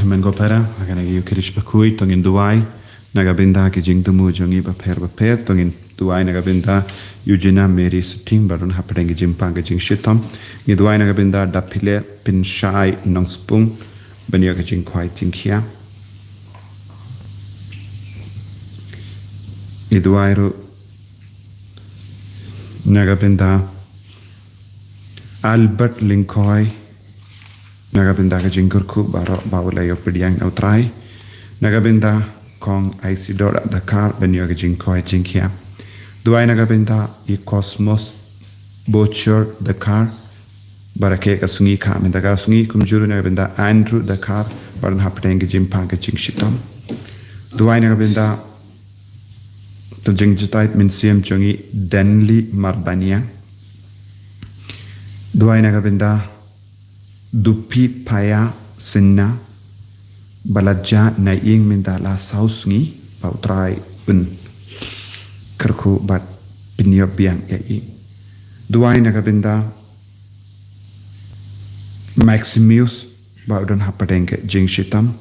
men go pera akan agi ukirish Bakhuid tongin Jingduwai nagabinda ki Jingdumu jongi ba per tongin Jingduwai nagabinda Eugenia Mary Suting baron hapengi Jimpang ke Jingshitom Jingduwai nagabinda dapile pinshai Nongstoin bania ke Jingkren Tingkhia Jingduwai ru nagabinda Albert Linkoi nagabinda ka Jingkurku baro bawla yo pediang nautrai nagabinda kong Isidor Dakar benyo ka Jingkoi Jingkhia Duai nagabinda I Cosmos Butcher Dakar barake ka sungi kha mendaga sungi kumjuru nagabinda Andrew Dakar baran hapteng ka Jimpang ka Jingshitom Duai nagabinda to Jingjitait minsiam jongi Denli Marbania Duai nagabinda Dupi paya sinna balaja na ing mindala sausngi pautrai un kerku bat pinyobiang ai Duai nagabinda Maximus baudon hapadengke Jingshitam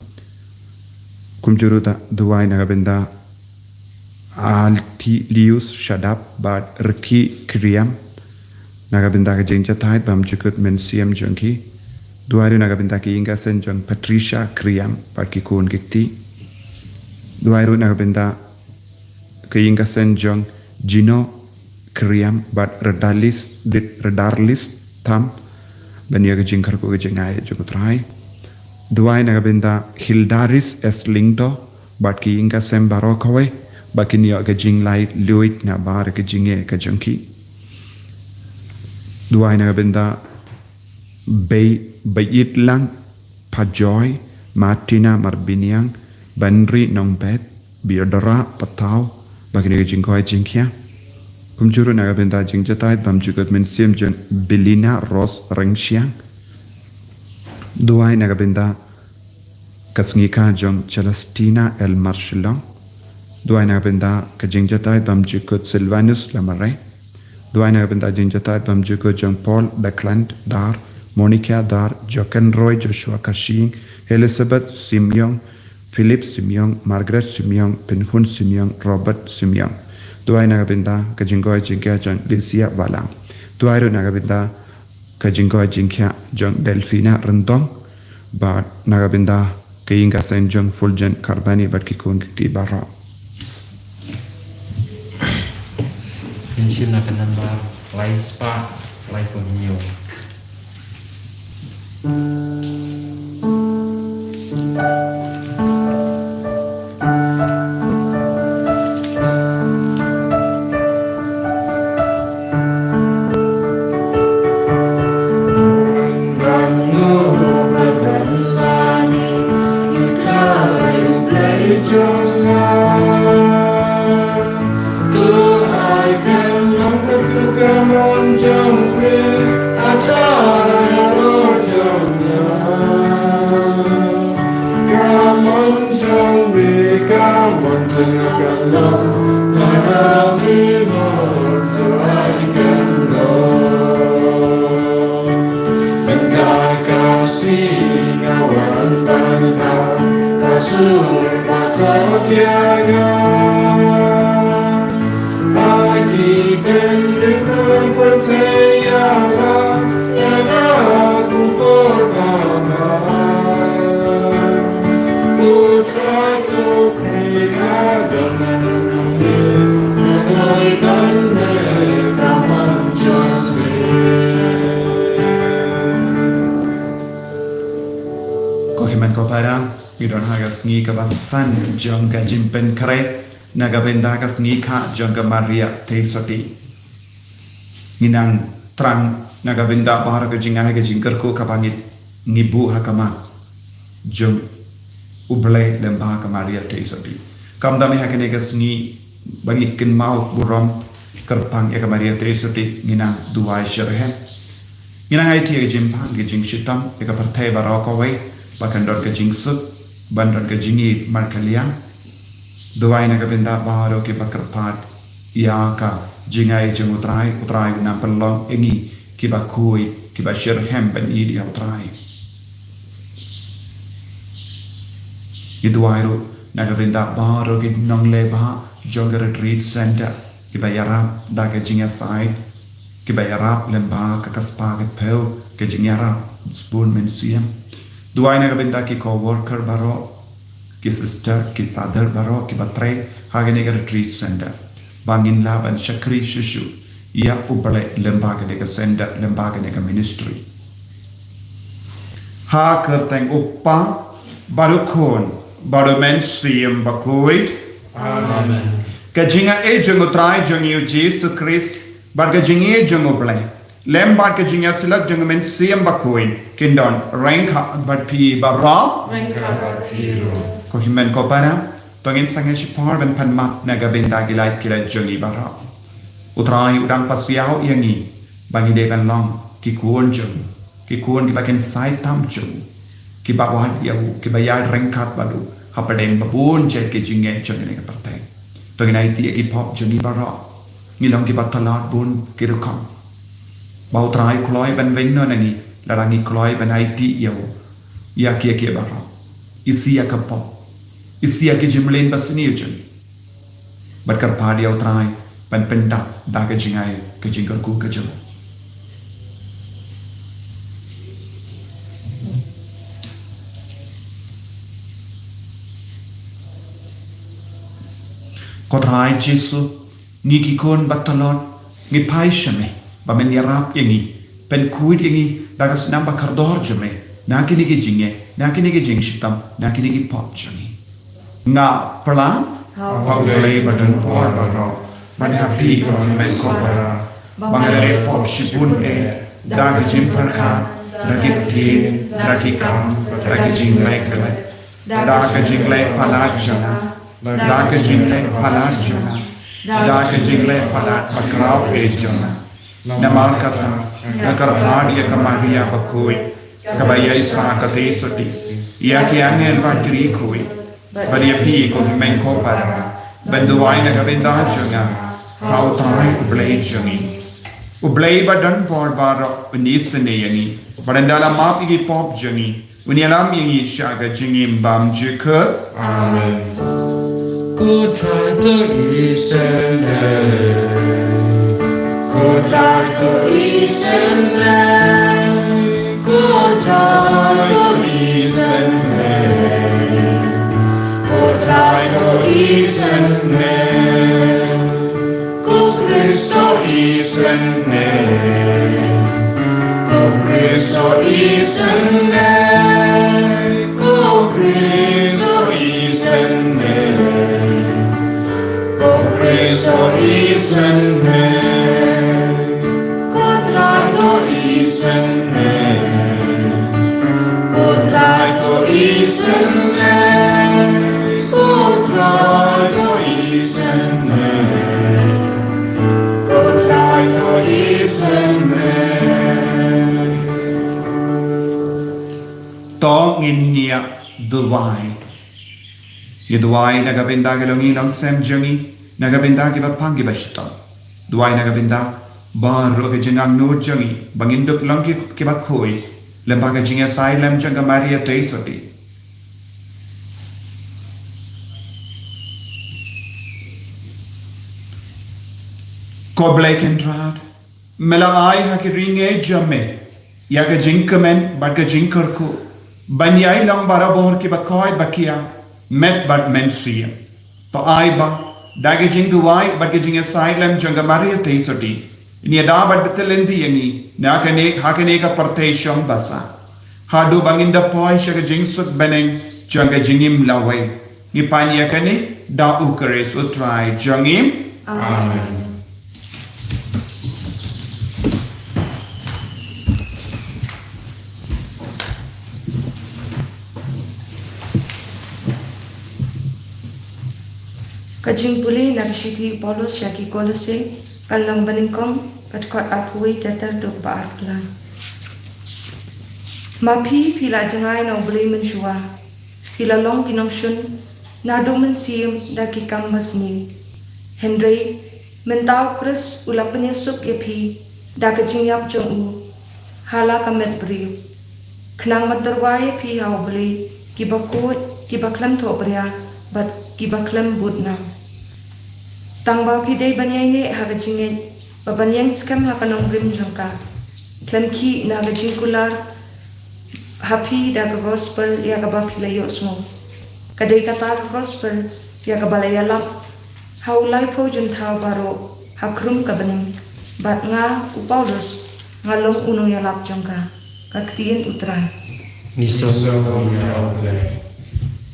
kumjuruda Duai nagabinda Altilius Shadap bat Rki Kriam nagabinda ka Jingjatait bam jukut mensiam jongki Duai nagabinda Ka Iing Ka Sem jong Patricia Kriam parki kun gikti Duai nagabinda Ka Iing Ka Sem jong Gino Kriam bat redarlis tam bania ka Jingkar ko ka Jingai jukutrai Duai nagabinda Hildaris S Lingdo bat Ka Iing Ka Sem barokawe bakinio ka Jinglai Luit na bar ka Jinge ka jongki Duai nagabinda Bayit lang Pajoy Martina Marbiniang Bandri Nongbet Biodara Patau Bagini Jingkoi Jingkhia Kumjuru nagabinda Jingjatait bam jugot mensiam jeng Belina Ros Rengshiang Duai nagabinda Kasngika jong Celestina El Marshallong Duai nagabinda Ka Jingjatait bam jugot Silvanus Lamare Duai nagabinda Jingjatait bam jugot jong Paul Beckland Dar Monica Dar, Jochen Roy, Joshua Kashing, Elizabeth Simyong, Philip Simyong, Margaret Simyong, Pinhun Simyong, Robert Simyong. Duai nagabinda Ka Jingkoi Jingkhia jong Lisia Walang. Duai ru nagabinda Ka Jingkoi Jingkhia jong Delfina Rendong. Bat nagabinda Ka Iing Ka Sem jong Fulgen Karbani bat kikun kiti barra. Pension akan nambah lain spa, lain pemiu. San JONG Ka Jingkren nagabinda Ka JONG Ka Maria Theisotti Nginang Trang nagabinda bahar ka Jingai ka Jingkarku kapangit ngibu hakama jong ublay lembah Ka Maria Theisotti kamdami hakane ka sngi bangit kin mau burom kerpang Ka Maria Theisotti nginang Duai Sherhem nginang ai thi ka Jimpang ka Jingshitam ka partai barokawai bakandor ka Jingsut bandar ka Jingngeit markaliang Duai nagabinda baharo ki bakarpat ia ka Jingai jeng utrai na pelong engi ki Bakhuid ki Sherhem ben idi utrai Jingduwai ru nagabinda baru ki Nongstoin JONG retreat center kiba iarap da Ka Jingngeit kiba iarap lemba ka kaspa ka peu Ka Jingngeit spoon men siam duai nagabinda ki co-worker baro ki sister ki father baro ki batre hagene ka retreat center bangin laban shakri shishu ia ubale lemba ka center lemba ka ministry ha kerteng uppa baru kon baru men siam Bakhuid Amen. Ka Jingngeit jong utrai jong yu Jisu Christ bar Ka Jingngeit jong ublai lem bar Ka Jingngeit silak jong men siam Bakhuid kindon rank bat pi barra ko himen ko para tongin sange shipar ben pan map naga benta gilait kila jongi barra utrai udang pasiao yangi bangi de ban long ki kuon ki baken sai tam jong ki bawad yau ki bayad rengkat balu hapadeng babun je Ka Jingngeit jong ne ka partai tongin ai ti ki pop jongi barra ngilong ki batalat bun ki rukam bau trai kloi ben venno nangi larangi kloi ben ai ti yau ya ki barra isi ya ka pop isi ki jimlen basni ujun barkar phadi utrai pan penta da Ka Jingngeit Ka Jingkren ku ka jom Kotrai Jisu ni ki kon batalot ngi pai shame ba men iarap yangi Pynkoit yangi da Ka SNAM BAKORDOR jome na ki ni Ka Jingngeit na ki ni Ka Jingshitam na ki ni ki pop jami nga perlan how play badan por baro ban happy on men ko para bangare pop shipun da Ka Jingkren da ki tin da ki kam da ki Jingngeit da Ka Jingngeit palat jana da Ka Jingngeit palat jana da Ka Jingngeit palat bakrau jana namal kata nakar Ka Maria Bakhuid Ka Iing Ka Theisotti ia ki angel batri khui bari pi ko men ko para benduai na kabinda chunga how try ublay chungi ublay badan por bara unisene yani barandala map ki pop chungi unialam yi shaga chingim bam jika Amen. Good try to listen. Good try to listen. Good try to listen. Good try to listen. Good Christo listen. Good Christo listen. Good Christo listen. Good Christo listen. Good try to listen. Good try to listen. Good try to listen. Good try to listen. to ngin nia Jingduwai nagabinda galongi lang sem jongi nagabinda ki bapang ki bashta duai nagabinda baru ke jengang nur jongi banginduk lang ki bakhoi lemba Ka Jingngeit lem Shaphang Ka Maria Theisotti ko blake and rad mela ai ha ki ringe jamme ya Ka Jingkren bad Ka Jingkren ku banyai lang bara bohor ki Bakhuid bakia met bad men siam to ai ba da Ka Jingduwai bad Ka Jingngeit lem Shaphang Ka Maria Theisotti ini ada bad betelendi yangi na hakane ka parteshong basa hadu banginda poi Ka Jingsut beneng Shaphang Ka Jingim lawai ni panya kane da ukres utrai jongim Amen. Ka Jingpuli narishiki polos yaki kolose kanlang baningkom katkot apui teter duk baatlan. Mapi pila jangai na ubli menshua pila long kinongshun na dumen siem da kikam masni. Henry mentau kris ulapnya sup yepi da Ka Jingyap jong u hala kamet briu. Kenang materwaye pi ha ubli ki Bakhuid kiba klem tho bria bat kiba klem but nam tang ba phi dei banyai ne ha ka jingngeit ba banyang skam ha kanong brim jongka klem ki na ka jingkular happy da ka gospel ya ka ba philayo smo kadai kata gospel ya ka balaya lap how life ho jun thau baro hakrum ka baning bat nga upaulus ngalong unong ya lap jongka ka ktien utran Niso ya ole.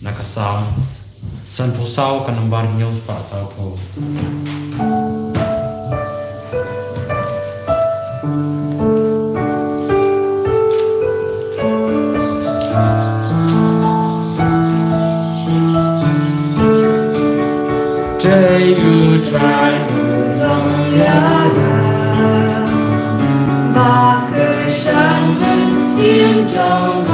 Nakasam. San po sao kanambar nyo pa sao po. Day you try long yara. Bakor shan men sim jong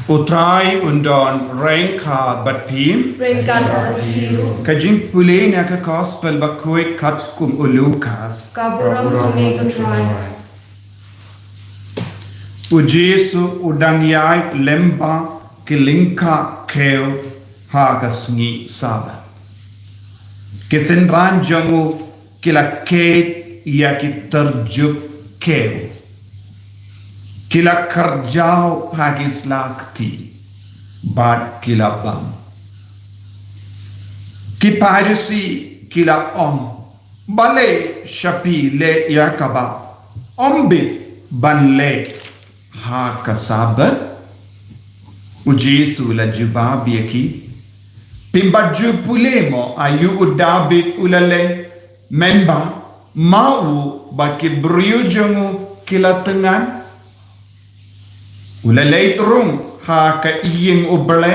Utrai undon rengka bat phim Renkan or hiu ka jing pule na ka gospel Bakhuid kat kum ulukas kaburang kami kutrai u Jisu udang yai lemba kilingka keu ha ka sngi saba kesen ran jangu kila ket ya ki terjuk keu kila kerjau hagis lakti bad kila bam ki parisi kila om bale shapi le yakaba ombit ban le ha kasabat ujisu la jubab yaki pimbaju pulemo ayu udabit ulale memba mau bakit beriujangu kila tengan ulalay rung ha ka iyeng uberle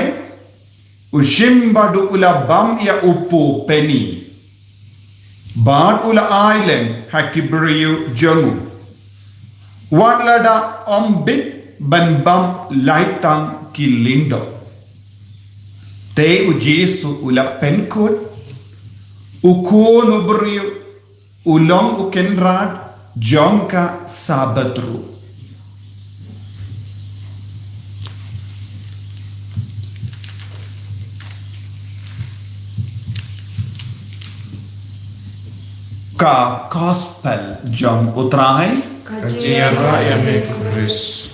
ushimba du ula bam ya upu peni bad ula island ha kibriyu jongu wadlada ombit ban bam laitang kilindo te ujisu ula Pynkoit ukun ubriyu ulong ukenrad JONG sabatru Ka gospel jong utrai Ka Kajira ya me Chris.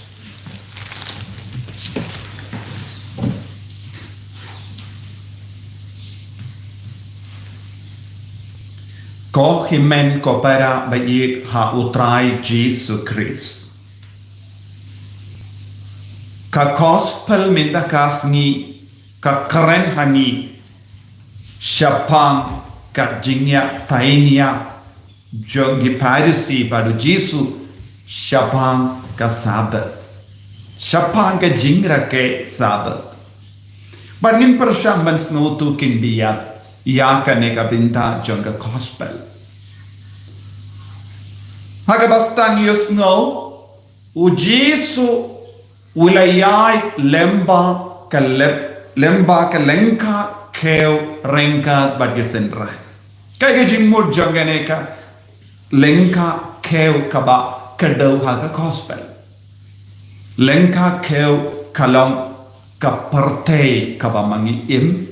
Ko himen ko para bayi ha utrai Jisu Christ. Ka gospel minta kasni ka keren hani Shaphang Ka Jingngeit JONG piracy pada Jisu Shaphang Ka Sabat. Shaphang Ka Jingngeit Sabat. Bagin persyam ban snotu kindiat ya kaneka binta jong ka gospel. Haga bastang yusno u Jisu ulayai lemba ka lengka keu rengka badgesendra. Kaya jingmur jong ganeka lengka keu kaba kadau haga gospel. Lengka keu kalong ka partei kaba mangi im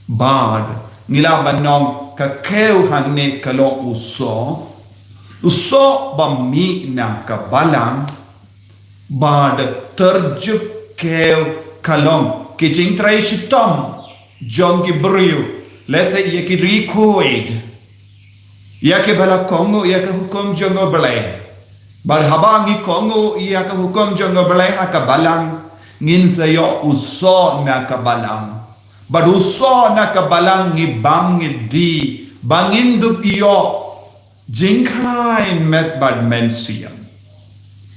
bad ngila banong ka keu hangne kalong uso bami na ka balang bad terjup keu kalong ki jingtrai shitom jong ki brio lese ye ki recoid ya ke bala kongo ya ka hukum jongo belai bad habangi kongo ya ka hukum jongo belai ha ka balang ngin sayo uso na ka balang baduso na kabalang ngibam ngidi bangindup iyo Jingkren met bad mensiam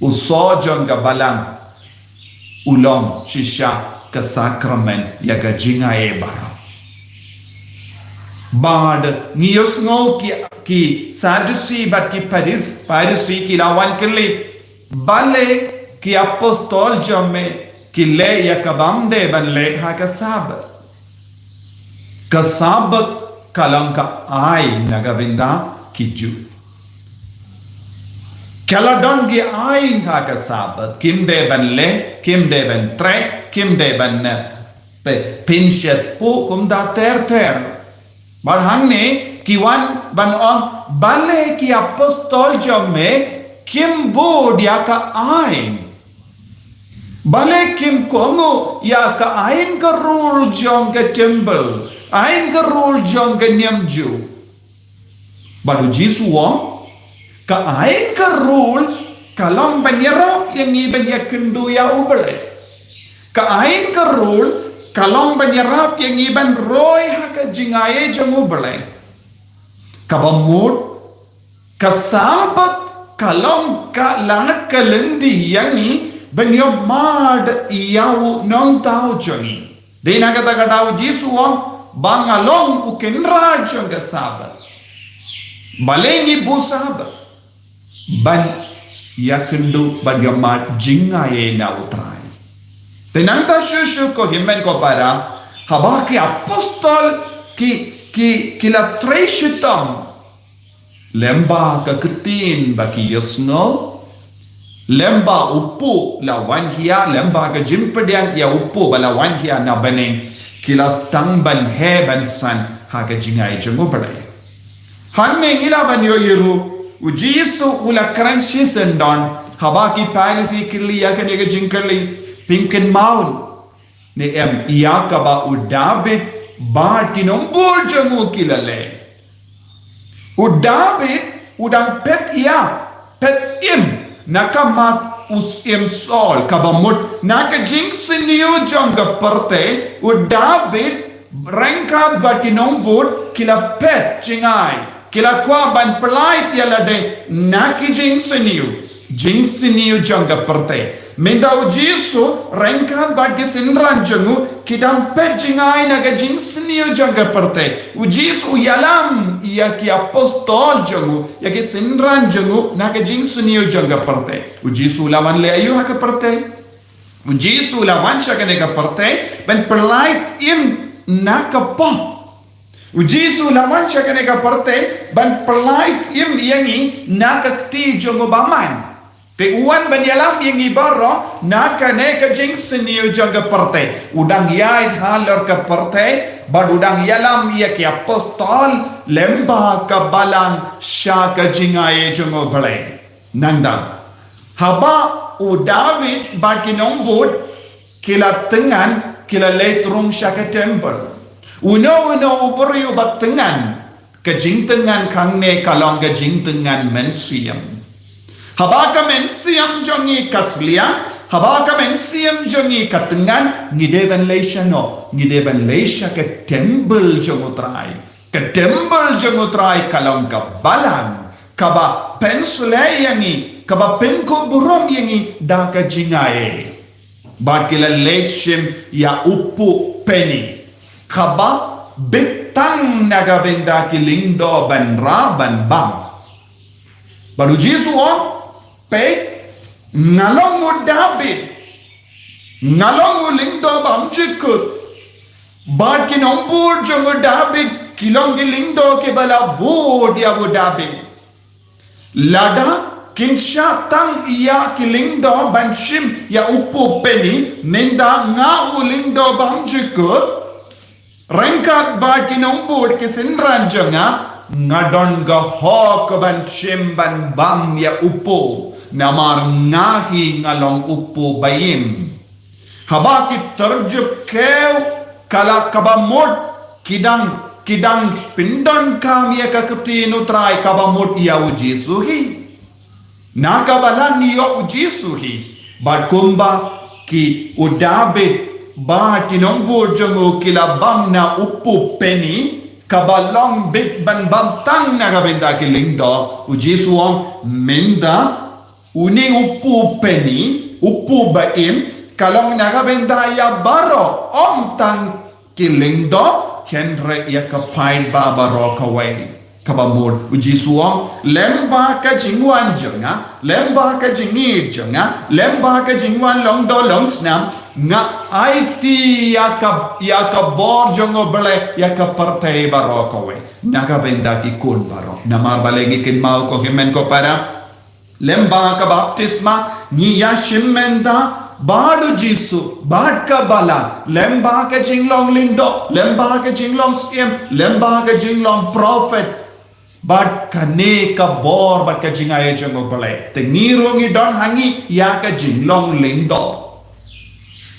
uso jong kabalang ulong shisha ka sakramen ya ka Jingngeit bara bad ngiyos ngo ki sadusi bat ki parisi ki lawan kili bale ki apostol jome ki le ya kabamde ban le ha ka sabat Kasabat kalang ka ay nagavinda kiju. Kaladon gi ay ka kasabat kim de ban le, kim de ban tre, kim de ban pinshet po kum da ter. Barhang ne kiwan ban on bale ki apostol jome kim bo dia ka ay. Bale kim kongo ya ka ayin ka rule jong ka temple. Ain ka rule jong ka nyamju. Baru Jisu wong ka ain ka rule kalam banyarap yang iban ya kendu ya ubale. Ka ain ka rule kalam banyarap yang iban roy ha ka Jingngeit jong ubale. Ka bamut ka sabat kalam ka lanak ka lendi yang ni banyob mad iyaw nong tao jongi. Di na kata daw Jisu wong bangalong ukenra jong ka sabat. Balengi bu sabat. Ban yakendu bagyamat Jingngeit na utray. Tenanta shushu ko himen ko para habaki apostol ki la treshitam lemba ka ketin baki yosno lemba upu la wanhia lemba ka jimpediang ya upu bala wanhia na beneng kilas tangban heban san ha ka Jingngeit jongo padai hanne ilaban yo yiru ujisu ula kranshi sendon habaki parisi kili ya kan ka jingkali Pynkoit maun ne em iakaba udabit bad kinombur jongo kilale udabit udang pet im nakamat usim sol kabamut naka jingsiniu jonga parte udabit rengkat bad kinombur kila pet Jingngeit kila kwah ban pelait yalade naki jingsiniu jonga parte Mendau Jisu rengkat bad kesinran jongu kidam pet Jingngeit naga jingsiniu jonga parte ujisu yalam ia ki apostol jongu ya ki sinran jongu naga jingsiniu jonga parte ujisu lawan le ayu haka parte ujisu lawan shakane ka parte ben pelait im nakapa ujisu lawan shakane ka parte ben pelait im yangi nakakti jongu baman te uan banyalam yang ibaro naka ne ka jingsiniu jonga parte udang yai halor ka parte badudang yalam ia ki apostol lemba ka balang sha ka jingaye jongo bale nangdang haba u David bakinong bud kila tengan kila letrung sha ka temple uno uburi ubat tengan ka jing tengan kang ne kalong ka jing tengan mensiam haba ka mensiam jongi kaslia haba ka mensiam jongi katengan ngideban leisha no ngideban leisha ke temple jongutrai ke temple jongutrai kalong ka balang kaba pensule yangi kaba penko burom yangi da ka jingaye bakila leishim ya upu peni kaba betang naga benda ki lindo ban ra ban bang baru Jisu on pe ngalong mo David ngalong mo lindo bam jikut bad ki nombor jongo David kilong ki lindo ke bala bod ya bo David lada kinsha tang iya ki lindo ban shim ya upu peni menda nga u lindo bam jikut rengkat bad ki nombor ke sinran jonga ngadon ga hok ban shim ban bam ya upu namar ngahi ngalong upu bayim haba ki terjub kew kala kabamod kidang pindon kam ya ka kepti nutrai kabamod iya uji suhi nakabalan niyo uji suhi bad kumba ki udabit ba tinongbur jongo kila bam na upu peni kabalong bit ban bantang na kabenda ki lingdo uji suong menda uni upu peni upu baim kalong nakabenda ya baro om tang kilingdo henre ya kapain babaro kawai kabamud uji suong lemba ka jingwan jonga lemba ka jingi jonga lemba ka jingwan long do long SNAM nga IT ya ka bor jongo bele ya ka partai baro kawai nakabenda ki kun baro namar balegi kin mau ko himen ko para lemba ka baptisma ni ya shimmenda badu Jisu bad ka bala lemba ka jinglong lindo lemba ka jinglong skiem lemba ka jinglong prophet bad ka ne ka bor bad ka jingaye jongo bale te ngiro ngi don hangi ya ka jinglong lindo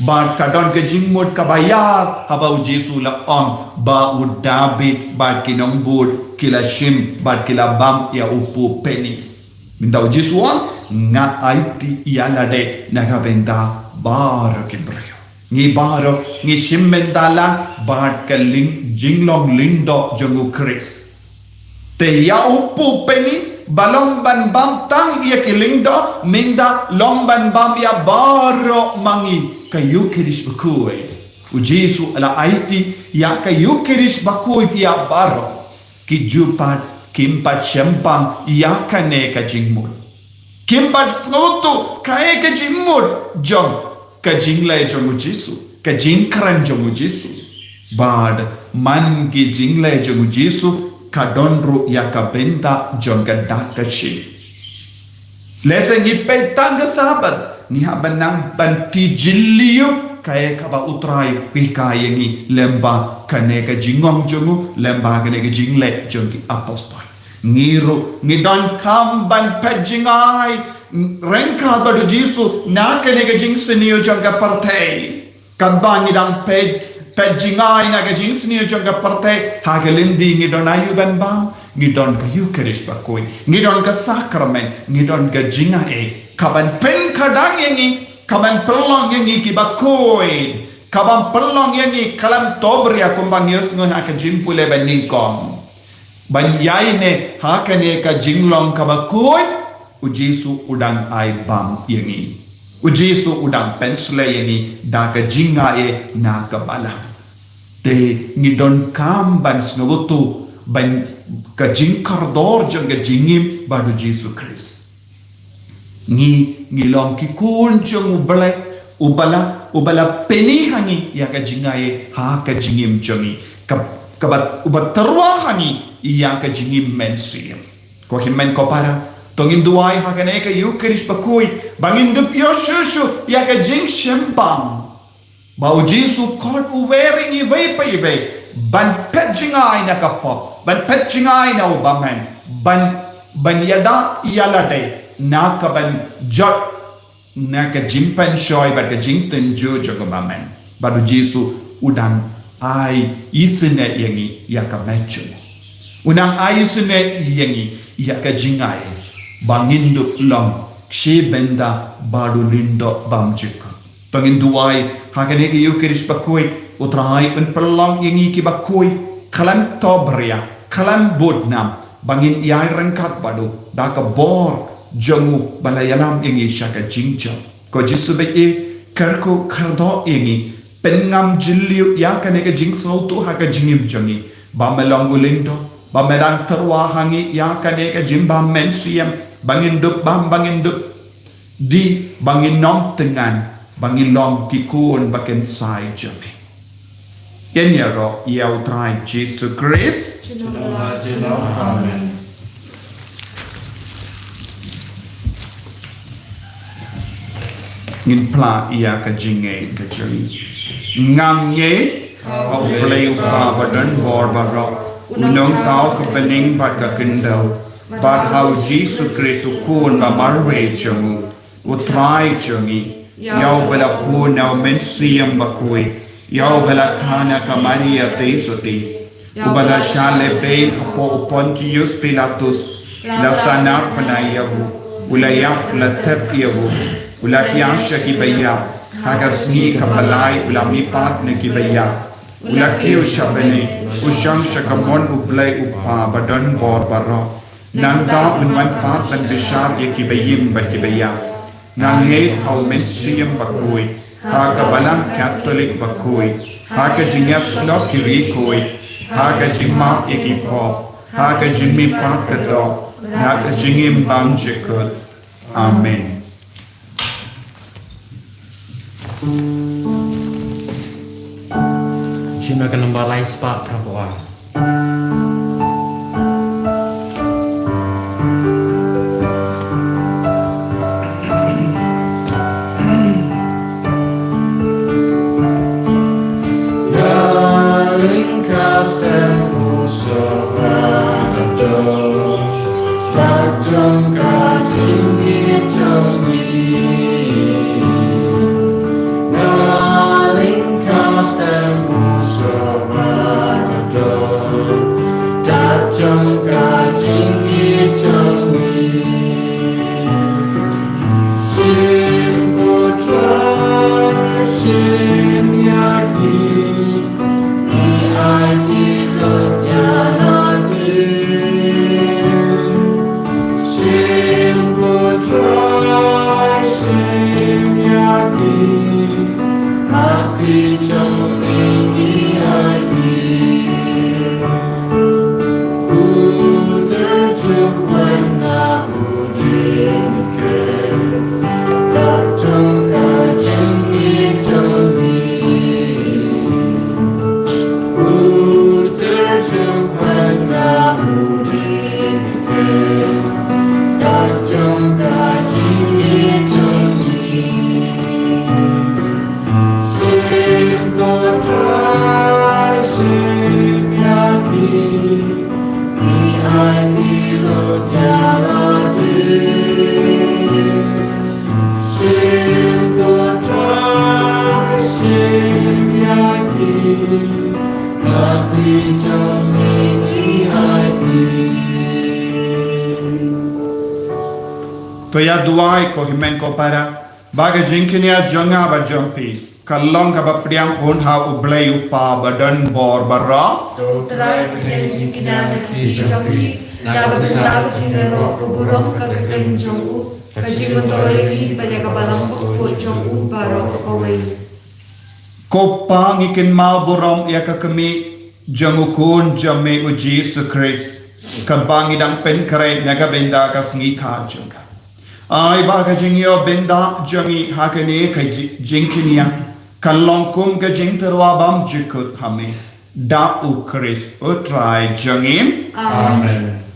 bad ka don ka jingmod ka bayar haba Jisu la on ba u David bad kinong bud kila shim bad kila bam ya upu peni minta Jisu on nga IT ialade nagabenda baro kibrayo ngi baro ngi shimmendala bad kaling jinglong lindo jongu Chris te ya upu peni balong ban bam tang ya kilindo minda long ban bam ya baro mangi kayu kirish bakui Jisu ala IT ya kayu kirish bakui ya baro ki jupat kimpat shempang ya kane ka jingmud kimpat snotu kae ka jingmud jong ka jinglai jongu Jisu ka jingkren jongu Jisu bad man ki jinglai jongu Jisu ka donru ya ka benta jong ka dakashi lese ni petang sabat ni habanang banti jilliu kae ka ba utrai pikaye ni lemba kane ka jingong jongu lemba kane ka jingle jongi apostol ngiru ngidon kamban pejingai rengka badu Jisu nakane ga jingsniyo jonga partei kabani dang pejingai na ga jingsniyo jonga partei hagelindi ngidon ayuban bang ngidon ka Eucharist bakoi ngidon ka sakramen ngidon ka jingai kaban pen kadang yangi kaban pelong yangi ki Bakhuid kaban pelong yangi kalam tobria kumbang yus ngah ka jimpule baningkong banyai ne hakane ka jinglong ka Bakhuid Jisu udang ai bam yangi Jisu udang pensle yangi da ka jingae na ka balang te ngidon kam ban Sngewbha ban ka jingkardor jang ka jingim badu Jisu Christ ngilong ki kun jang ubala peni hangi ya ka jingae ha ka jingim jangi kabat ubat terwahani iya ka jingim mensiam ko himen ko para Jingduwai hakane ka Eucharist Bakhuid bangin dup yo shushu ya ka jing shempang bau Jisu kot u wearing i vei pai vei ban pet jingai na kapop ban pet jingai na ubaman ban yada yalade na ka ban jot na ka jimpan shoy ba ka jingten jo jogobaman badu Jisu udang ai isine yangi ya ka mecho unang ai isine yangi ya ka jingai bangindu long she benda badu lindo bamjiko Jingduwai hakane ki yukirish Bakhuid utrai pen perlong yangi ki Bakhuid kalam tobria kalam bodnam bangin iai rengkat badu da ka bor jongu balayalam yangi shaka jingcho ko Jisu be karko kardo yangi pengam jiliu ya kane ka jingsau tu ha ka jingim jongi bamelong gulindo bamerang terwa hangi ya kane ka jimbam mensiam bangin dup di bangin nom tengan bangin long kikun baken sai jongi Kenyaro yau try Jesus Christ Amen. ngin pla ia ka Jingngeit ka jari ngam ye au play upa badan bor barok unong tau ka pening bat ka kendau bat how Jesus Christ ukun ba marwe chungu utrai chungi yau bala pu nau mensiam Bakhuid yau bala Shaphang Ka Maria Theisotti ubala shale be hapo Pontius Pilatus la sanar panayavu ulayak la tepiyavu ulakiasha kibaya hagasni kapalai ulamipat na kibaya ulakiu shabene usham shakamon uplay upa badan bor baro nangka unwan pat dan bishar ye kibayim ba kibaya nangay how mensiam Bakhuid hagabalang Catholic Bakhuid hagajingas lo kirikoid hagajimap ekipo hagajimi pat kato hagajingim bamjikut Amen. Jima ka number light spot praboa. JONG Ka Jingngeit Toya duai ko himen ko para baga Jingkren jonga ba jompi kalong ka ba priang hon ha ublay upa badan bor barra Try pretend Jingkren Joby naga benda sinero kuburong kageng jongu Kajimutoi di banyak kabalang ko jongu baro away ko pa ngikin ma borom ya ka kami jangukun jame u Jesus Christ kabangidang Pynkoit naga benda ka sngi-ka jonga ai baga jingyo benda jangi hakane ka Jingkren kalong kum ka jingterwa bam jikut hame da u Christ utrai jangim Amen.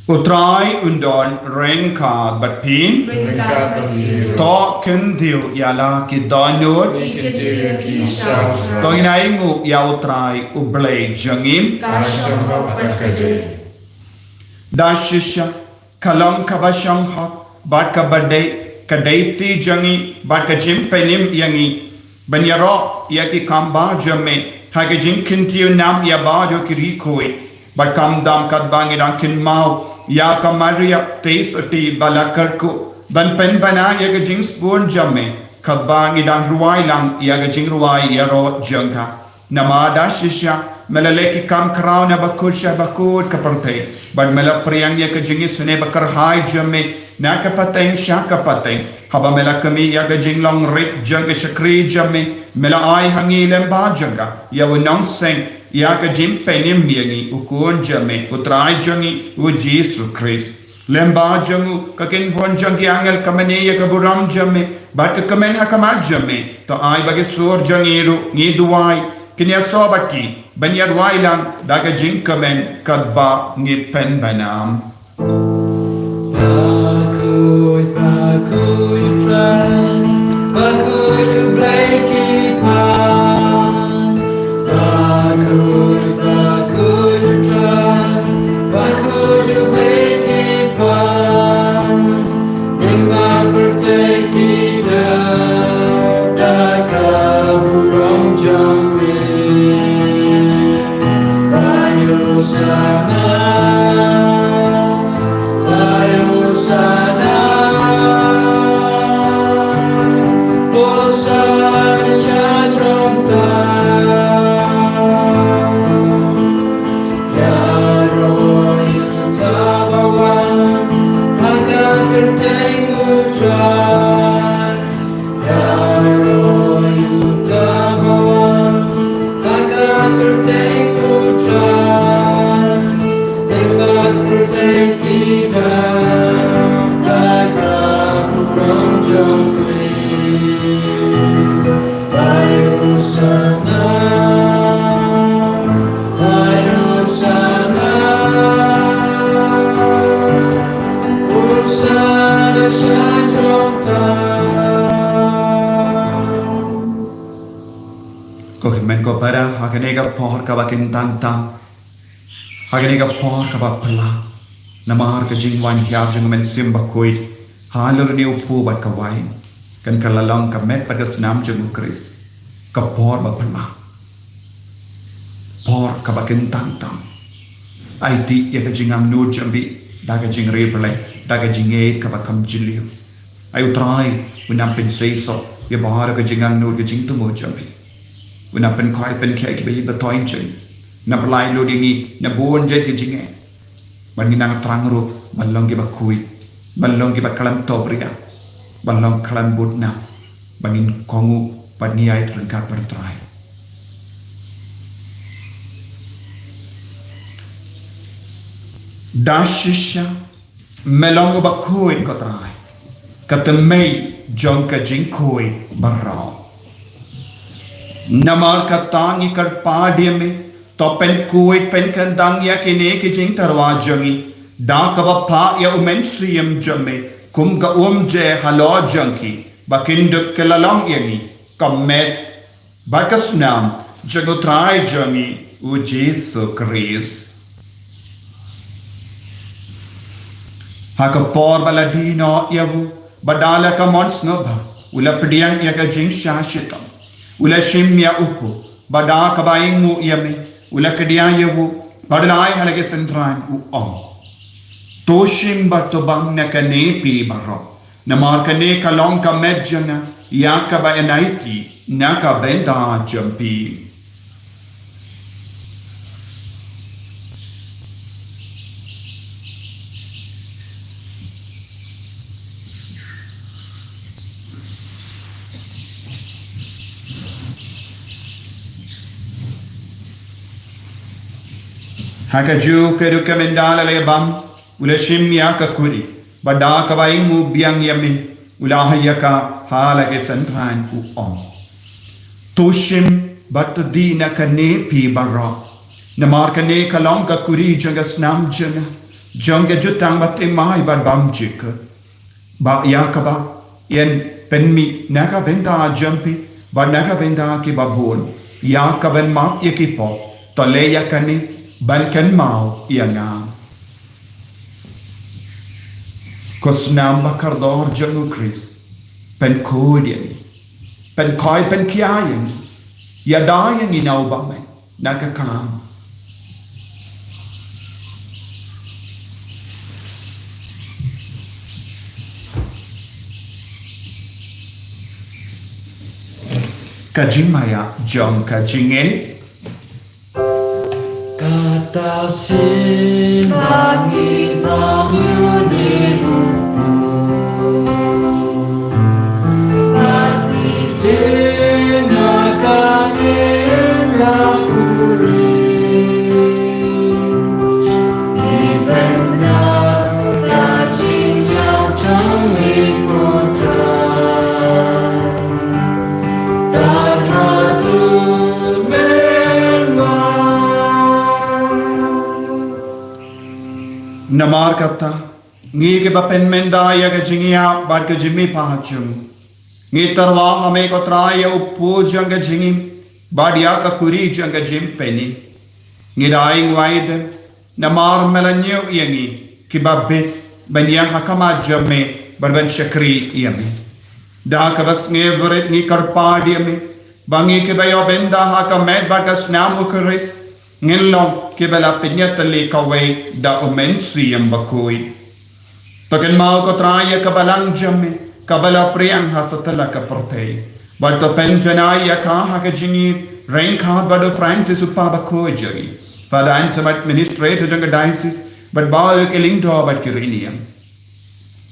Utrai undon rengka batpin Ringkat berbiru to kendiu yala ki Dohnud Ikentir kisah to inaingu ya utrai ublay jangim Kasyong berkede dashisha kalong kabashang hak bat kabadai kadaiti jangi bat kajimpenim yangi banyaro yaki kamba jame hage jinkintiu nam ya bajo kirikoi bat kamdam kadbangirang kinmau ya Ka Maria Theisotti balakarku ban pen bana ya ga jing spoon jamme kadbang idang ruai lang ya ga jing ruai ya ro jangka namada shisha melaleki kam krau na bakul shah bakul kaparte ban mela priang ya ga jing sune bakar hai jamme na kapateng shah kapateng haba mela kami ya ga jing long rip janga chakri jamme mela ai hangi lemba janga ya Nongstoin ya ka jim penim miangi ukun jame utrai jangi u Jisu Christ lemba jangu ka kin hon jangi angel kamane ya ka buram jame bat ka kamen ha kama jame to ai bagi sur jangiru Jingduwai kinya sobati banyar wailang daga jing kamen kadba ngi pen banam Bakhuid, Bakhuid try Bakhuid to break it down Bakhuid, Bakhuid try Bakhuid to break it down Ingmar bertek kita Daka burung jangwin Bayu sana para haganega por ka bakin tantam haganega por ka bapla namar ka jingwan hiab jing men sim Bakhuid halur ni upu bat ka wain kan kalalang ka met pada SNAM jing Kris ka por bapla por ka bakin tantam IT ya ka jingam nur jambi daga jing replay daga Jingngeit ka bakam jiliu ayu try unam pin seiso ya bahar ka jingam nur ka jing tu mo jambi Una Pynkoit Pynkoit kiba yiba toin chen na pelai lo dingi na buon jet ke Jingngeit ban nginang trang ru balong kiba Bakhuid balong kiba kalam tobria balong kalam budna bangin kongu paniai rengkat bertrai dashisha melong Bakhuid ko trai katemei JONG ka Jingkren barao namar ka tangi kar paadya me to Pynkoit pen kandang ya kine ki jing tarwa jangi da ka phah ya umen siyam jamme kum ka je halo janki bakindut ke lalang yangi kamet bakas nam jago trai jangi u Jisu Christ haka por baladino yavu badala ka Sngewbha ula pediang ya ka jing shashitam ula shimya upu bada kabaing mu yame ula kedia yewu badalai halage sentran u om toshim batobang na kane pi baro namar kane kalong ka medjana ya ka ba enaiti na ka benda jampi Hakaju keru kemendala lebam ula shimya ka kuri bada ka baing mu biang yame ula hayaka halage sentran u om toshim batdina kane pi barra namar kane kalong ka kuri janga SNAM jana jong ke jutang bat mai bat bam jik ba ya ka ba yen pen mi naga benda jampi ba naga benda ki ba bol ya ka ben mak ye ki po to le ya kani ban kan mau ya nga ko SNAM BAKORDOR jong Chris Pynkoit ye Pynkoit pen kia ye ya da ye ni nau ba men naga kalam Ka Jingmaya JONG Ka Jingngeit Kata sin Bagi bangun Bagi jenakan lakuri benar Kacing yang canggih putra Namar kata ngi ke bapen menda ya ke jingia bad ke jimmi pahachum ngi tarwa hame ko traya uppu jang ke jingim bad ya ka kuri jang ke jim peni ngi daing wide namar melanyo yangi ki babbe ben yang hakama jamme bad ben shakri yami da ka bas ngi vret ngi karpadi yami bangi ke bayo benda ha ka med bad ka SNAM ukris Ngilong kibala pinyatali kaway da umensi ang Bakhuid. Takin mau ko traya kabalang jamme kabala priyang hasatala ka portay. Bato penjanaya ka haka jingi rain ka bado Francis upa Bakhuid jari. Father answer administrator jang diocese but bawo kiling do bat kiriniyam.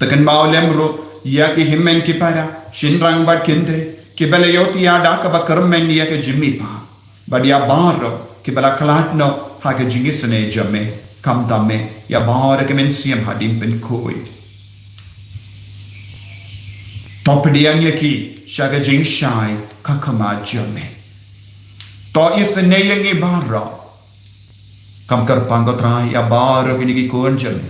Takin mau lemro ya ki himmen ki para shinrang bat kinde kibala yoti ya da ka bakarmen ya ka jimmi pa. Badia baro kibala kalatno haga jingisane jamme kam damme ya bahar ke mensiam hadim Pynkoit topdiang yaki shaga jingshai kakama jamme to isne yangi barra kam kar pangotra ya bar ke ni kon jamme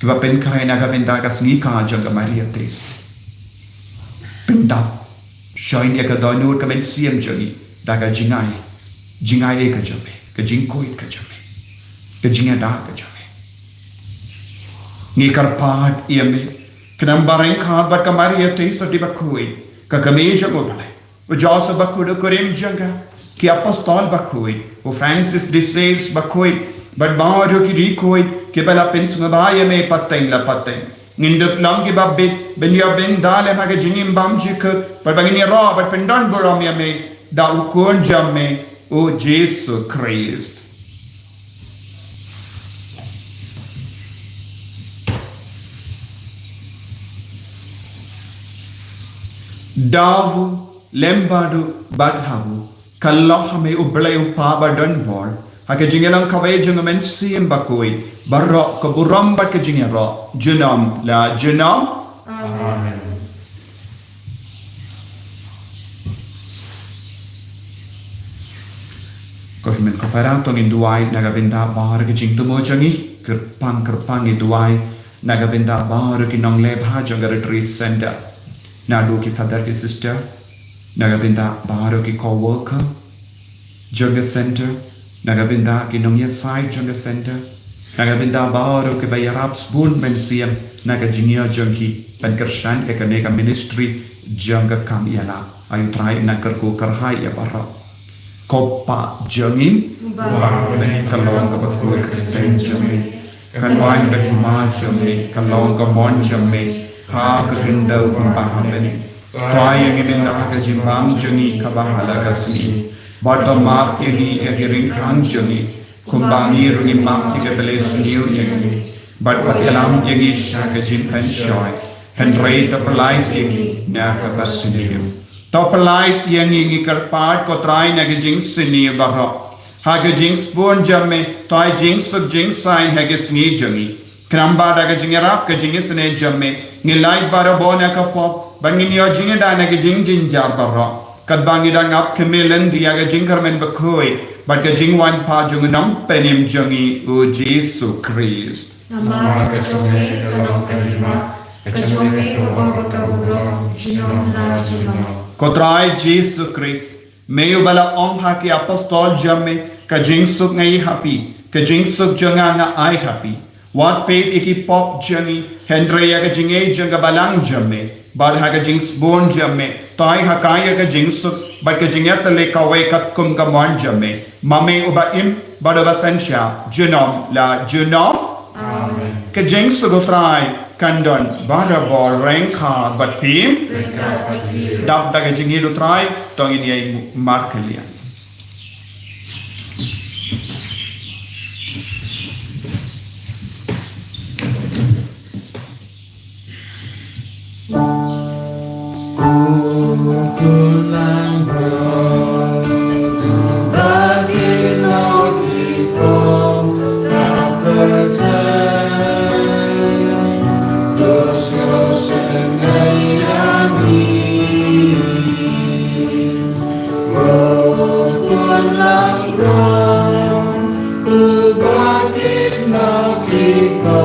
kiba pen krai naga benda ka Ka Iing Ka Maria Theisotti pinda shain ya ka Dohnud ka mensiam jagi daga Jingduwai ka jamme, ka Pynkoit ka jamme, ka Jingngeit ka jamme. Ngi karpat iame, kanambareng ka bat ka Maria Theisotti Bakhuid, ka kameja ngobale, o Josu Bakhuid kurim janga, ki apostol Bakhuid, o Francis de Sales Bakhuid, bat baru ki Rikoid, ki bala pen Sngewbha me pateng la pateng. Ngindup lang ki babbit, ben ya ben dale haga jingim bam jikut, bat bangini ra bat pendan boram me, da ukon jamme, O Jisu Christ. Davu lembadu badhavu kallohame ublay upaba donbor hake jingelang kaway jungamen siyem Bakhuid barro kaburam bat ke jingero junam la junam Amen. Kohimen koperato Jingduwai nagabenda bahar ke Jingduwai jangi kerpang Jingduwai nagabenda bahar ke Nongstoin janga retreat center nadu ki father ki sister nagabenda bahar ki co-worker janga center nagabenda ki Nongstoin janga center nagabenda bahar ke iarap spoon mensiam nagajingia jangi penkershan ke kaneka ministry janga kam yala ayu try nakarku karhai ya barra Koppa jangin Bakhuid kalong ka Bakhuid Kristen jamme kanwan ka hima jamme kalong ka mon jamme ha ka rindaw kung pahamen twayang ibinda ka jimbang jangi kabahala kasni bata map yagi yagiring khang jangi kumbangi rungi map ikabale suniyo yagi bat patyalam yagi sha ka jimpan shoy henrei ta palai yagi na ka basuniyo Topalait yang ingi karpat ko try na gijing sini barok. Ha gijing spoon jamme, toy jing sub jing sign ha gisni jangi. Kramba da gijing iarap gijing isne jamme. Ngilai barabo na kapop, bangin yo jing da na gijing jinjar barok. Kadbangi da ngap kemilen dia gijing karmen Bakhuid, but gijing wan pa jung nam penim jangi o Jisu Christ. Nama kecuali dalam kelima, kecuali bakordor, Shillong na Shillong. Kotrai Jisu Christ, meio bala om haki apostol jamme, ka jingsuk ngai happy, ka jingsuk janga nga ai happy. Wat pet iki pop jangi, Hendreya ka jingay janga balang jamme, bad ha ka jings born jamme, tai hakaya ka jingsuk, bad ka jingyat le kawe kat kum ka mon jamme, mame uba im, bad uba sensya, junom la junom. Amen. Ka jingsuk utrai, kandon, bada bol rengka, bad pim, Berkat Mathew. dap daga jingi utrai, tong ini ay markelian. Kulang Bagi Kito tak percaya, dosa senayani. Rukun langrong, bagi Kito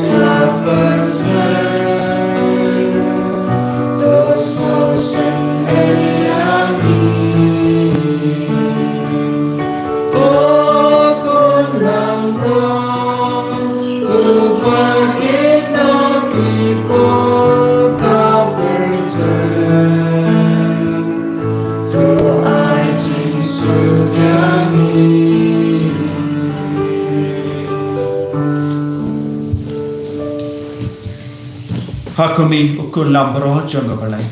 tak percaya, dosa senayani. Rukun langrong, bagi Kito tak percaya, doa Jisu nyanyi. Hakumi ukun lambro janga balai.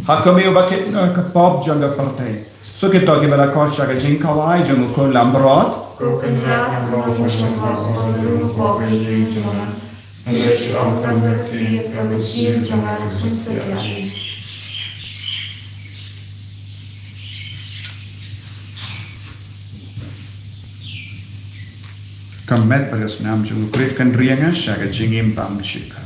Hakumi ubakit ka pop janga partai. So kito ki bala kosha ka Jingduwai janga ukun lambrot. Kukenrat mempersyukur untuk pokoknya jangan. Yesus akan berkati kemesian jangan sensetiap. Kamet pada SNAM janga krit kan rianga syaga jingim pam shika.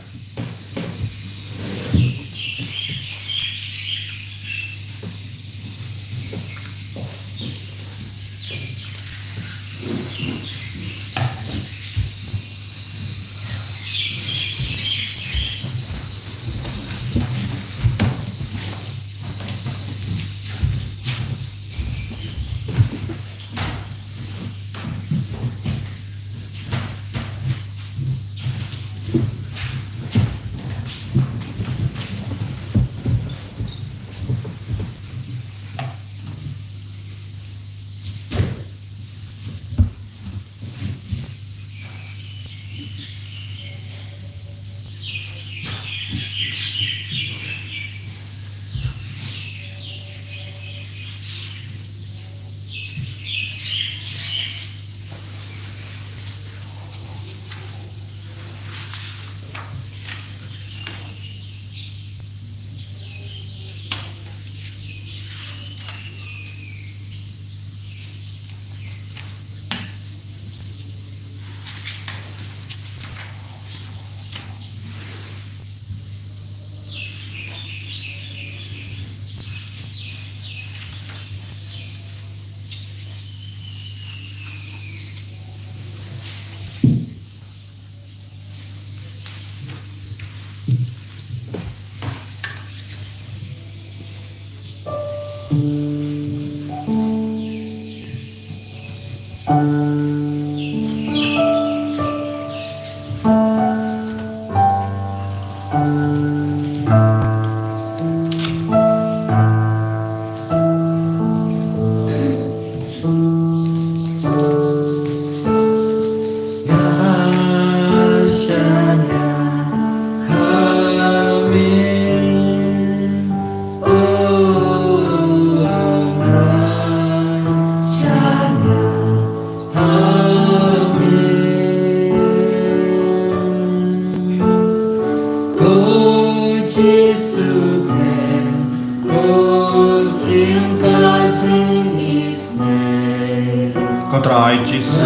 Kotrai Jisu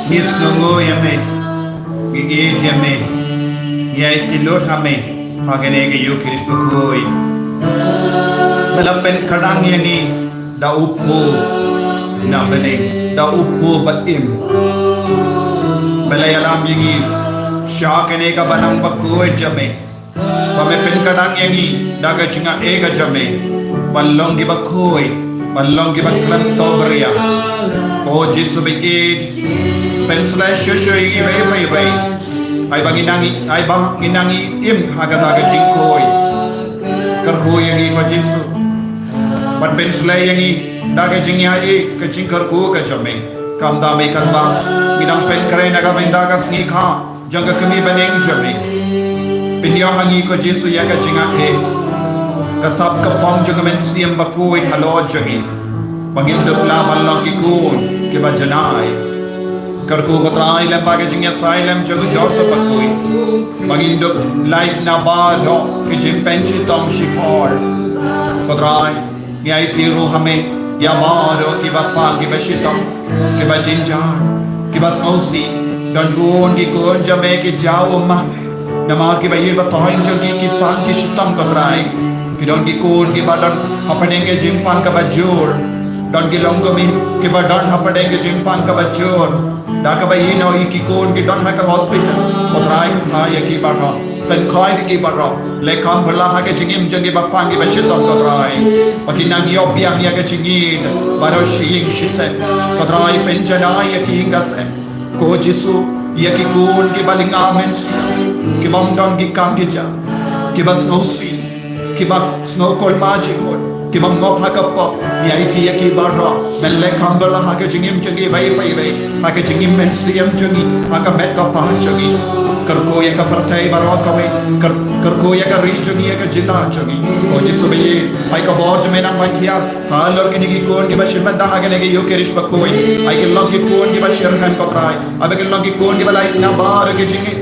Nis nungu yame Gigit yame Yai tilot hame Pagane ke yu kiris Bakhuid Melapen kadang yani Da upu Na bene Da upu batim Belayalam yangi Shakane ka banang Bakhuid jame Pame Pynkoit yangi Daga jinga ega jame Ballong ki Bakhuid Ballong ki Mawkhlam Toberia O Jisu bigid Pensla shushu yangi bay Ay banginangi im hagadaga jingkoi Karku yangi ko Jisu But pensla yangi Daga jingyai ka jingkarku ka jame Kamda me kanba Minang Pynkoit naga bendaga Sngewbha Jangga kami baneng jame Pinyahangi ko Jisu yaga jinga Kasab kapong jangga men siyam Bakhuid halo jangi Pangindup la malang ikun Kiba janai Karku kotrai lem baga jingya sailem jangga Joseph Bakhuid Pangindup light na balo Kijim pensi tong shipor Kotrai Nyai tiru hame Yamaro kiba pang kiba shitong Kiba jinjar Kiba snosi Dan buon ki kun jame ki jauh mah Nama kiba yirba tohin jangi ki pang ki shitong kotrai Ki don ki kun kiba don hapadenge jimpang kaba jur Don ki longkomi kiba don hapadenge jimpang kaba jur Da kaba yino ki kun ki don haka hospital Kotrai kutaya ki barho Pynkoit ki barho Lekam berlah haka jingim jangi bapang kiba shitong kotrai Pakinang yopiang yaga jingin Baro shiying shitsen Kotrai penjanai Ka Iing Ka Sem Ko Jisu Yaki kun ki baling amen siya Ki bamdon ki kangija Ki bas ngosi Ki bak snokol majingon Ki bam ngop hakapop Nyai ki yaki barra Melekam berlah haka jingim jangi bay Haka jingim men siyam jangi Haka metta pah jangi Karko yaka partai baro kawe Karko yaka region yaka jilla jangi O Jisu bayi Ay ka borj menang bankiar Halor kini ki kun ki bashir banda haka negi yo kerish Bakhuid Ay ki long ki kun ki bashir han kotrai Ay bagi long ki kun ki balay na bar ki jingi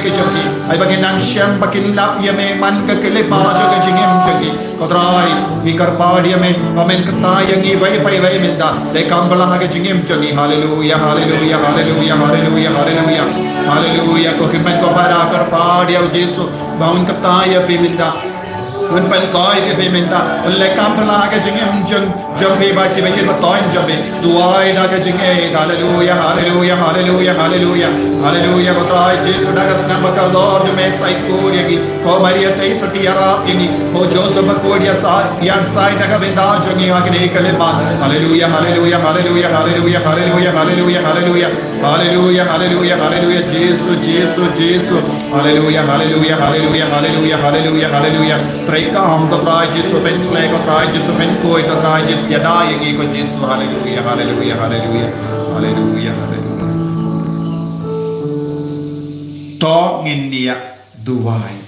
ki jangi Ay bagi nang siyam bakin lap yame man ka kilipa jaga jingim jangi Kotrai Ni karpad yame pamen katayangi Vai minda Lekam bala haka jingim jangi Hallelujah Hallelujah Hallelujah Hallelujah Hallelujah Hallelujah Kohimen ko para karpad yaw Jisu Baun kataya piminda Un Pynkoit ke minta lekam pala ke jingem jam pe bat ke bayir batoin jabe duai da ke jinge hallelujah hallelujah hallelujah hallelujah hallelujah kotrai Jisu daga SNAM BAKORDOR jo me sai ko yagi Ka Maria Theisotti iarap yagi ko Joseph Bakhuid ya sa yar sai daga benda jangi ha ke kalema hallelujah hallelujah hallelujah hallelujah hallelujah hallelujah hallelujah hallelujah hallelujah hallelujah Jisu Jisu Jisu hallelujah hallelujah hallelujah hallelujah hallelujah hallelujah Kam kotrai Jisu pensle kotrai Jisu Pynkoit kotrai Jisu yada yangi ko Jisu hallelujah hallelujah hallelujah hallelujah hallelujah To ngin niya duwai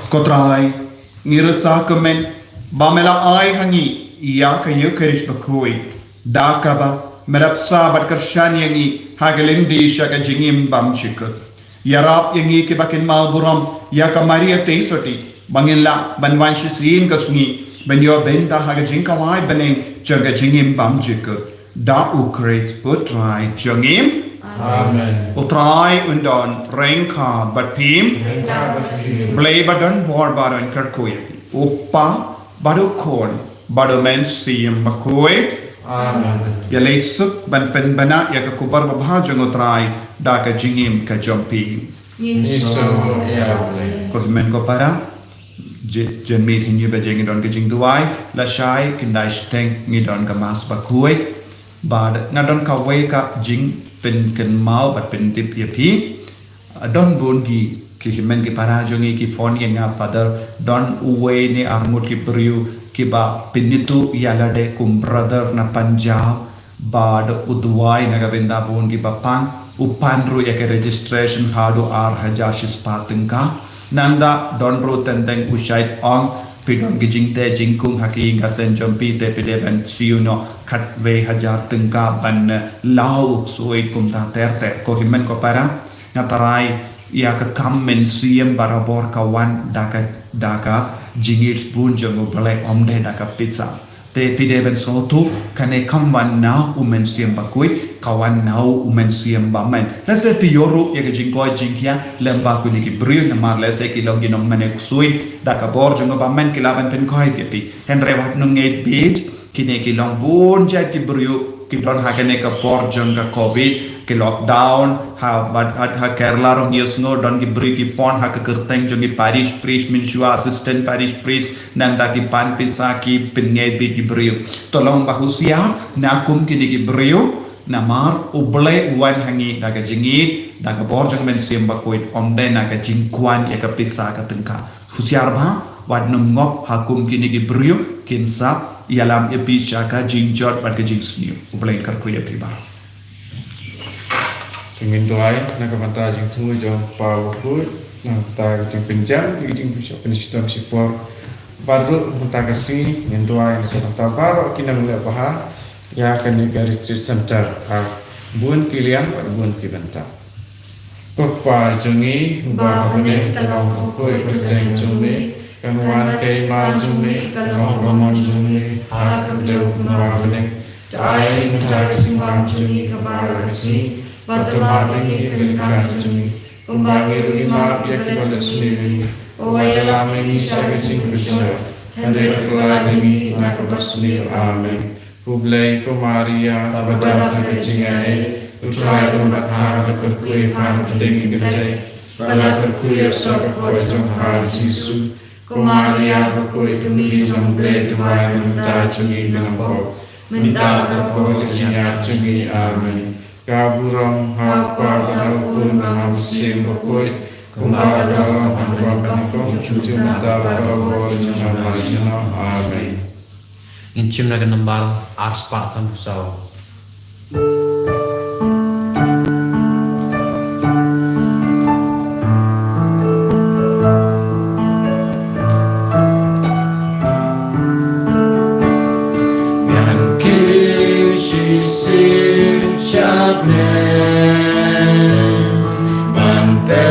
Kotrai ngirasa kemen bamela ai hangi iya ka yukerish Bakhuid dakaba merapsa bat kershan yangi hagelindi shaka jingim bam chikut Yarap yangi ki bakin mauburam ya Ka Maria Theisotti bangilla banwanshi sin kasngi benyo benda haga Jingduwai baneng jaga jingim bam jikut da ukres utrai jangim Amen. Utrai undon rengka batpim blay badon bor badon karkuya upa badu kon badu men siyam Bakhuid Amen. Ya lesuk ban pen bana ya ka kubar babhajong utrai da ka jingim ka jompi Jisu Yahweh. ko himen ko para jen mit hinyu ba jeng don ka Jingduwai la shai kindai steng ngi don ka mas Bakhuid bad ngadon ka we ka jing pen ken mau bat pen tip ya pi don bun ki himen ki para jongi ki phone yang father don uwe ni armut ki priu kiba pinitu yalade kum brother na Punjab bad udwai naga benda bun ki bapang upanru ya ke registration hadu HRRC patengka nanda don bro tenteng usait ong pidon ki jingte jingkung Ka Iing Ka Sem jompi te pide ban siuno khat ve hajar tengka ban lau suit kum ta terte ko himen ko para ngatarai ya ke kamen siem barabor kawan daka Jingit spoon jango balai omde daka pizza te pide ben sotu kane kamwan now umen siem Bakhuid kawan now umen siem bamen lese piyoru ya jingkoi jingkia lemba kuni ki brio na mar lese ki longi nong mane kusui daka bor jango bamen kilaban Pynkoit yapi henre wat nong 8 beach kine ki long bon jat ki brio Kidon hakane ka por jong ka COVID ke lockdown ha Kerala rong yesngo don ki beri ki phone ha ka kerteng jong ki parish priest minshua assistant parish priest nang da ki pan pisa ki Pynkoit bi ki beri tolong bahusia na kum ki ki beri na mar uble wan hangi da ka Jingngeit da ka por jong men sim Bakhuid omde na ka Jingkwan ya ka pisa ka Pynka husiar ba wad num ngop hakum ki ki beri kin sap ialam epi ka Jingduwai pat ka Jisu uble kar ko ya pi ba Jingduwai nak kata Jingduwai jom Bakhuid nak kata jing penjam jing pensitam sipor baru kata Khasi Jingduwai nak kata baru kina mulai phah ya kan di garis center bun kilian bun kibanta Papa jongi bahane kalau koi berjeng jongi kanuan kei ma jongi kalau ramon jongi hak deu bahane dai menjadi simpan jongi kepada Khasi Batumat ini kelihatan jongi kumbangi rumah dia kepada sendiri Owajalam ini saya sing besar hendak keluar ini nak bersendiri amin Hublai Ka Maria Theisotti Ka Jingngeit Utrai Dohnud Har Bakhuid Har Dengi Gede Bala Bakhuid Sok Koi Jong Har Jisu Ka Maria Bakhuid Kami Jong Ble Tuai Minta Jungi Nampo Minta Bakhuid Jingngeit Jungi Amin Ka Burong Har Kwa Bahal Kun Bahal Sim Bakhuid Kumbador Har Bakhuid Cucu Minta Bakhuid Jingngeit Amin Ngin na ganambal ars pa sang pusaw. Ngan kishi sim shabne bante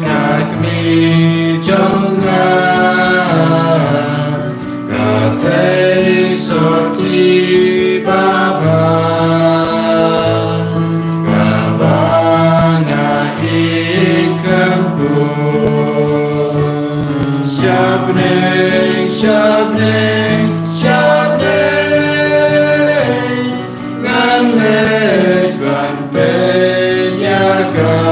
kakmi jonga Theisotti Baba Ka Iing Ka Sem Shaphang ngan lek ban penyaga